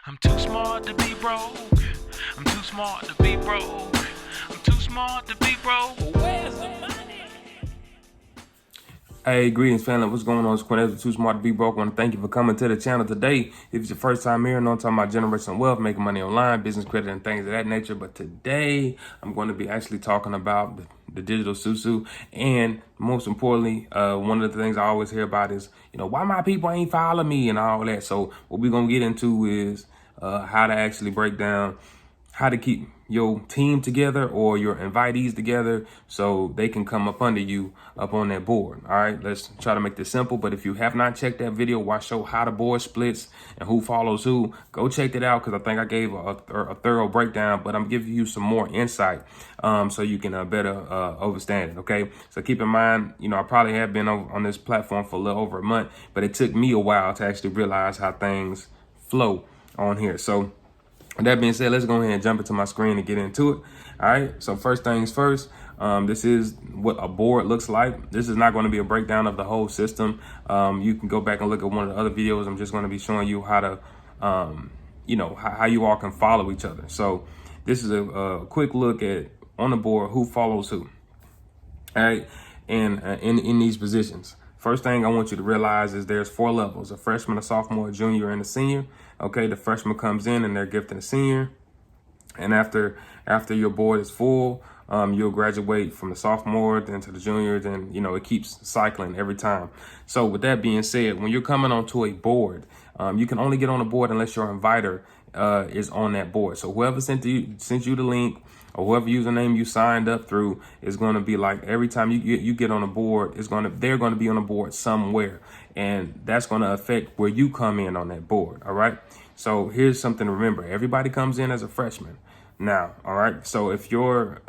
I'm too smart to be broke. I'm too smart to be broke. I'm too smart to be broke. Where's the money? Hey, greetings, family. What's going on? It's Quinn, Too Smart to Be Broke. I want to thank you for coming to the channel today. If it's your first time here, no, I'm talking about generational wealth, making money online, business credit, and things of that nature. But today, I'm going to be actually talking about the digital Sou-Su. And most importantly, one of the things I always hear about is, why my people ain't follow me and all that. So what we're going to get into is how to actually break down how to keep your team together or your invitees together so they can come up under you up on that board. All right, let's try to make this simple. But if you have not checked that video where I show how the board splits and who follows who, go check it out, because I think I gave a thorough breakdown, but I'm giving you some more insight so you can better understand it. Okay, so keep in mind, I probably have been on this platform for a little over a month, but it took me a while to actually realize how things flow on here. So with that being said, let's go ahead and jump into my screen and get into it. All right, so first things first, this is what a board looks like. This is not going to be a breakdown of the whole system. You can go back and look at one of the other videos. I'm just going to be showing you how to, how you all can follow each other. So this is a quick look at on the board who follows who. All right, and in these positions. First thing I want you to realize is there's 4 levels: a freshman, a sophomore, a junior, and a senior. Okay, the freshman comes in and they're gifted a senior. And after your board is full, you'll graduate from the sophomore, then to the junior, then, it keeps cycling every time. So with that being said, when you're coming onto a board, you can only get on a board unless your inviter is on that board. So whoever sent you the link, or whoever username you signed up through, is going to be like every time you get on a board, they're going to be on a board somewhere, and that's going to affect where you come in on that board. All right. So here's something to remember: everybody comes in as a freshman now. All right. So if your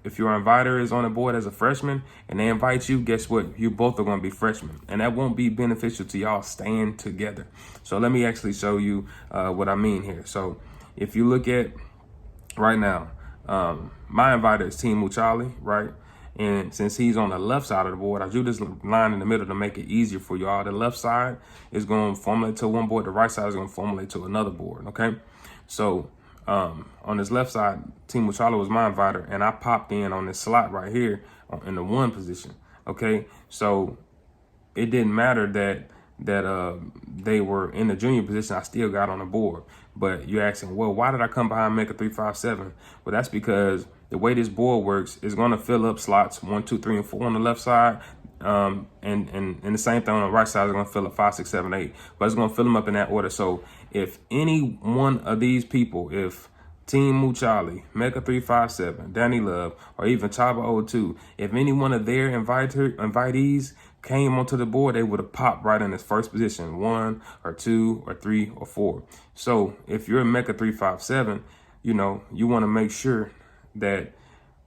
inviter is on a board as a freshman and they invite you, guess what? You both are going to be freshmen, and that won't be beneficial to y'all staying together. So let me actually show you what I mean here. So if you look at right now, my inviter is Team Muchali, right? And since he's on the left side of the board, I drew this line in the middle to make it easier for y'all. The left side is going to formulate to one board. The right side is going to formulate to another board, okay? So on this left side, Team Muchala was my inviter, and I popped in on this slot right here in the 1 position, okay? So it didn't matter that they were in the junior position. I still got on the board. But you're asking, well, why did I come behind Mega 357? Well, that's because the way this board works is going to fill up slots 1, 2, 3, and 4 on the left side. And the same thing on the right side is going to fill up 5, 6, 7, 8. But it's going to fill them up in that order. So if any one of these people, if Team Muchali, Mega 357, Danny Love, or even Chaba 02, if any one of their invitees came onto the board, they would have popped right in this first position, 1 or 2 or 3 or 4. So if you're a Mega 357, you want to make sure that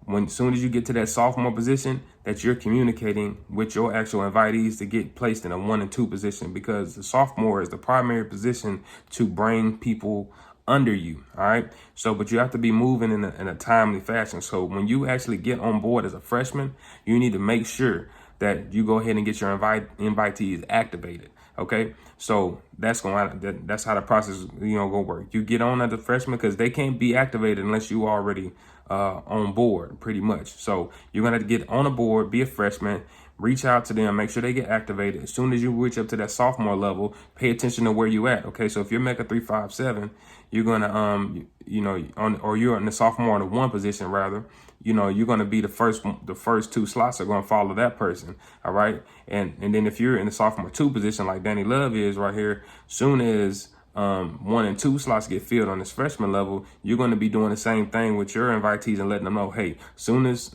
as soon as you get to that sophomore position, that you're communicating with your actual invitees to get placed in a 1 and 2 position, because the sophomore is the primary position to bring people under you. All right. So, but you have to be moving in a timely fashion. So when you actually get on board as a freshman, you need to make sure that you go ahead and get your invitees activated. Okay, so that's how the process go work. You get on as a freshman because they can't be activated unless you already on board, pretty much. So you're gonna have to get on a board, be a freshman, reach out to them, make sure they get activated. As soon as you reach up to that sophomore level, pay attention to where you at. Okay, so if you're Mega 357, you're gonna or you're in the sophomore in the 1 position rather, you're going to be the first 2 slots are going to follow that person. All right. And then if you're in the sophomore 2 position, like Danny Love is right here, soon as 1 and 2 slots get filled on this freshman level, you're going to be doing the same thing with your invitees and letting them know, hey, soon as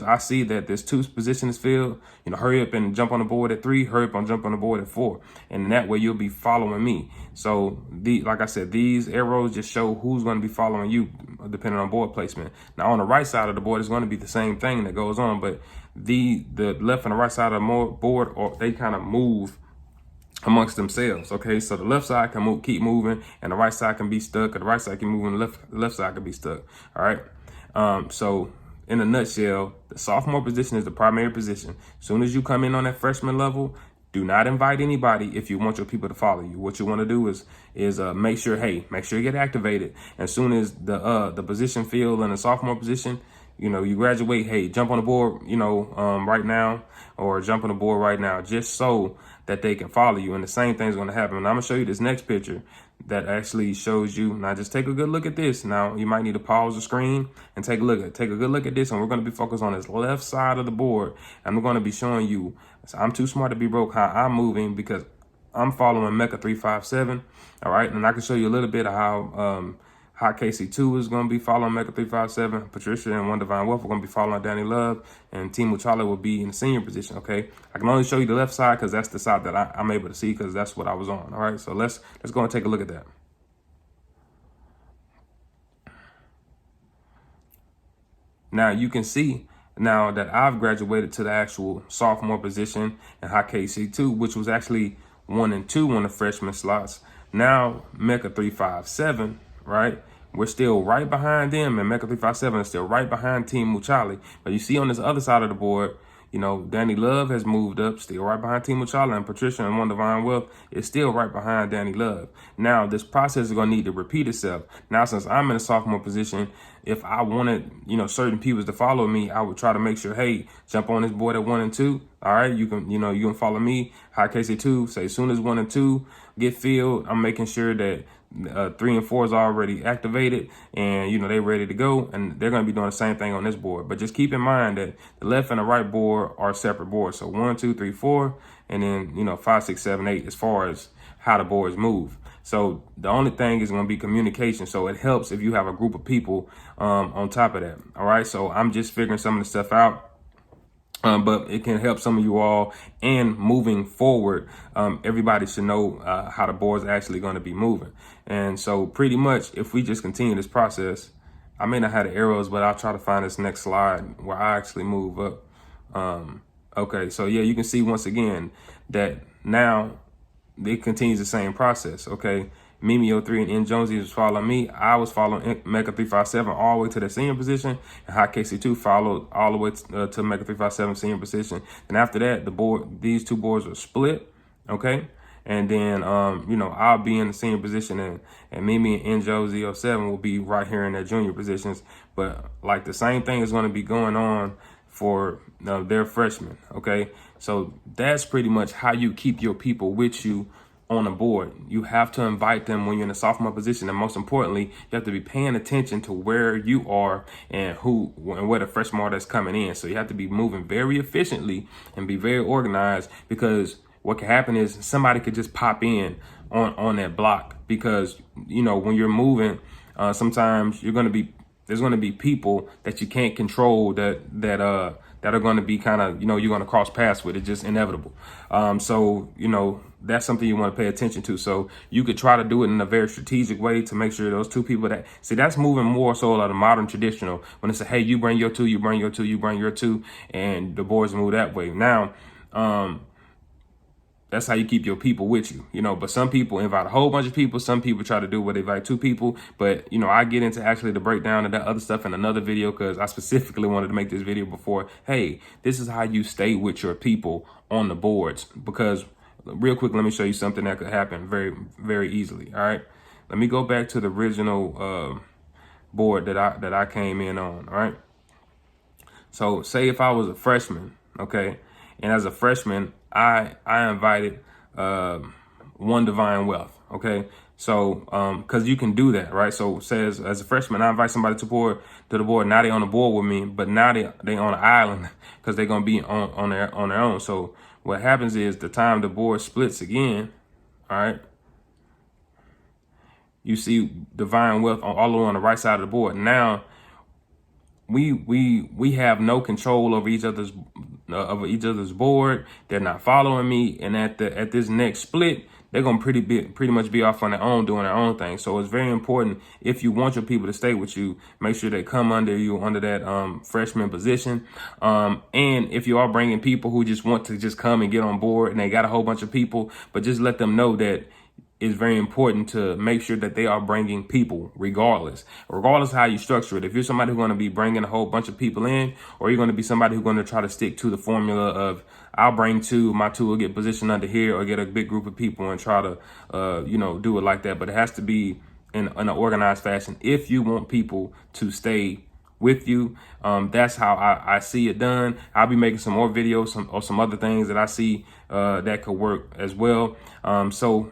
I see that this 2 position is filled, hurry up and jump on the board at 3, hurry up and jump on the board at 4. And that way you'll be following me. So like I said, these arrows just show who's going to be following you depending on board placement. Now on the right side of the board is going to be the same thing that goes on, but the left and the right side of the board, or they kind of move amongst themselves. Okay, so the left side can keep moving, and the right side can be stuck, or the right side can move, and the left side can be stuck. All right. So in a nutshell, the sophomore position is the primary position. As soon as you come in on that freshman level, Do not invite anybody if you want your people to follow you. What you want to do is make sure you get activated. As soon as the position field in the sophomore position, you graduate, hey, jump on the board, right now, or jump on the board right now, just so that they can follow you. And the same thing's going to happen. And I'm going to show you this next picture that actually shows you. Now, just take a good look at this. Now, you might need to pause the screen and take a good look at this. And we're going to be focused on this left side of the board. And we're going to be showing you, I'm too smart to be broke, how I'm moving, because I'm following Mecca 357. All right. And I can show you a little bit of how KC2 is going to be following Mecca 357. Patricia and One Divine Wealth are going to be following Danny Love, and Team Charlie will be in the senior position. Okay, I can only show you the left side because that's the side that I'm able to see, because that's what I was on. All right, so let's go and take a look at that. Now you can see now that I've graduated to the actual sophomore position in high KC2, which was actually 1 and 2 on the freshman slots. Now Mecca 357, right? We're still right behind them, and Mecca 357 is still right behind Team Muchali. But you see on this other side of the board, Danny Love has moved up, still right behind Team Muchala, and Patricia and One Divine Wealth is still right behind Danny Love. Now, this process is going to need to repeat itself. Now, since I'm in a sophomore position, if I wanted, certain people to follow me, I would try to make sure, hey, jump on this board at 1 and 2. All right, you can follow me. High KC2, say as soon as 1 and 2 get filled, I'm making sure that 3 and 4 is already activated, and they're ready to go, and they're going to be doing the same thing on this board. But just keep in mind that the left and the right board are separate boards. So 1, 2, 3, 4, and then 5, 6, 7, 8 as far as how the boards move. So the only thing is going to be communication. So it helps if you have a group of people on top of that. All right. So I'm just figuring some of the stuff out. But it can help some of you all. And moving forward, everybody should know how the board's actually going to be moving. And so pretty much if we just continue this process, I may not have the arrows, but I'll try to find this next slide where I actually move up. Okay, so yeah, you can see once again that now it continues the same process. Okay, Mimi 03 and N Jonesy was following me. I was following Mecca 357 all the way to the senior position, and High KC2 followed all the way to Mecca 357 senior position. And after that, these two boards are split. Okay, and then I'll be in the senior position, and Mimi and N Jonesy 07 will be right here in their junior positions. But like the same thing is going to be going on for their freshmen. Okay, so that's pretty much how you keep your people with you on the board. You have to invite them when you're in a sophomore position, and most importantly, you have to be paying attention to where you are and where the freshman are that's coming in. So you have to be moving very efficiently and be very organized, because what can happen is somebody could just pop in on that block, because when you're moving, sometimes there's going to be people that you can't control that are going to be kind of, you're going to cross paths with. It's just inevitable. So that's something you want to pay attention to. So you could try to do it in a very strategic way to make sure those two people that's moving more so like the modern traditional, when it's hey, you bring your two, you bring your two, you bring your two, and the boards move that way. Now, that's how you keep your people with you, but some people invite a whole bunch of people. Some people try to do where they invite 2 people, but I get into actually the breakdown of that other stuff in another video, because I specifically wanted to make this video before. Hey, this is how you stay with your people on the boards, because real quick, let me show you something that could happen very, very easily. All right, let me go back to the original board that I came in on. All right, so say if I was a freshman, okay, and as a freshman, I invited One Divine Wealth. Okay, so because you can do that, right? So say as a freshman, I invite somebody to the board. Now they on the board with me, but now they on an island because they're gonna be on their own. So what happens is the time the board splits again, all right, you see Divine Wealth all the way on the right side of the board. Now we have no control over each other's board. They're not following me, and at this next split, they're gonna pretty much be off on their own, doing their own thing. So it's very important, if you want your people to stay with you, make sure they come under you under that freshman position. And if you are bringing people who just want to just come and get on board, and they got a whole bunch of people, but just let them know that it's very important to make sure that they are bringing people regardless of how you structure it. If you're somebody who's going to be bringing a whole bunch of people in, or you're going to be somebody who's going to try to stick to the formula of I'll bring two, my two will get positioned under here, or get a big group of people and try to, do it like that. But it has to be in an organized fashion if you want people to stay with you. That's how I see it done. I'll be making some more videos or some other things that I see that could work as well. So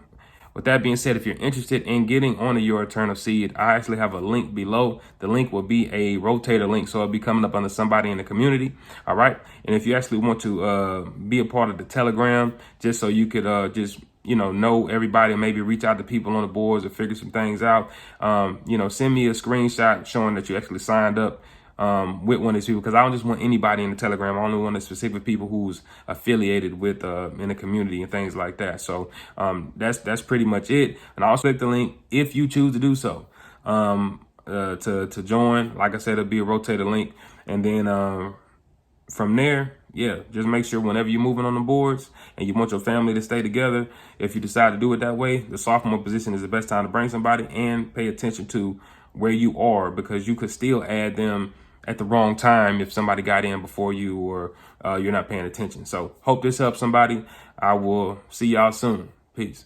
with that being said, if you're interested in getting onto your eternal seed, I actually have a link below. The link will be a rotator link, so it'll be coming up under somebody in the community. All right. And if you actually want to be a part of the Telegram, just so you could know everybody and maybe reach out to people on the boards or figure some things out, send me a screenshot showing that you actually signed up with one of these people, because I don't just want anybody in the Telegram. I only want the specific people who's affiliated with in the community and things like that. So that's pretty much it. And I'll click the link if you choose to do so to join. Like I said, it'll be a rotator link, and then from there, yeah, just make sure whenever you're moving on the boards and you want your family to stay together, if you decide to do it that way, the sophomore position is the best time to bring somebody, and pay attention to where you are, because you could still add them at the wrong time if somebody got in before you, or you're not paying attention. So hope this helps somebody. I will see y'all soon. Peace.